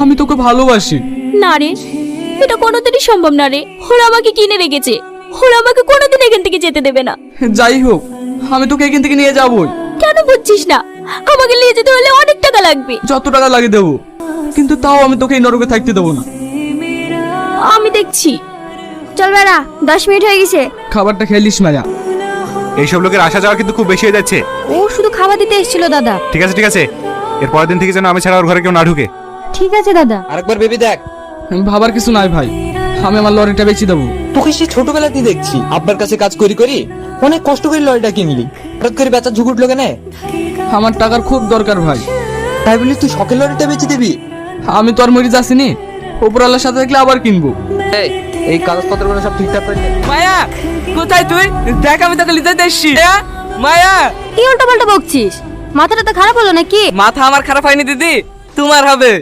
আমি তোকে ভালোবাসি। না রে, এটা কোনোদিনই সম্ভব না রে। ওরা আমাকে কিনে রেখেছে, ওরা আমাকে কোনোদিন এখান থেকে যেতে দেবে না। যাই হোক, আমি তোকে এখান থেকে নিয়ে যাবই। কেন বুঝছিস না? আমাকে নিয়ে যেতে হলে অনেক টাকা লাগবে। যত টাকা লাগে দেবো, কিন্তু তাও আমি তোকে এই নরকে থাকতে দেবো না। আমি দেখছি। চল বেড়া, 10 মিনিট হয়ে গেছে। খাবারটা খেলিস মায়া। এইসব লোকের আসা যাওয়া কিন্তু খুব বেশি হয়ে যাচ্ছে। ও শুধু খাবার দিতে এসেছিল দাদা। ঠিক আছে ঠিক আছে, এর পরের দিন থেকে যেন আমি ছাড়া ওর ঘরে কেউ না ঢুকে। ঠিক আছে দাদা। আরেকবার ভেবে দেখ। ভাবার কিছু নাই ভাই, আমি আমার লরিটা বেচে দেবো। তোকে সে ছোটবেলাতেই দেখছি আব্বার কাছে কাজ করি করি অনেক কষ্ট করে লরিটা কিনলি, হঠাৎ করে বেচার ঝুঁক উঠলো কেন? আমার টাকার খুব দরকার ভাই। তাই বলি তুই শখের লরিটা বেচে দিবি? আমি তো আর মরে যাচ্ছিনি, উপরওয়ালার সাথে থাকলে আবার কিনবো। এই কাগজপত্রগুলো সব ঠিকঠাক করে নে। মায়া, কোথায় তুই? দেখ আমি তোকে লিতে দেখছি। মায়া, কি উল্টো পাল্টা বকছিস? মাথাটা তো খারাপ হলো নাকি? মাথা আমার খারাপ হয়নি দিদি, তোমার হবে।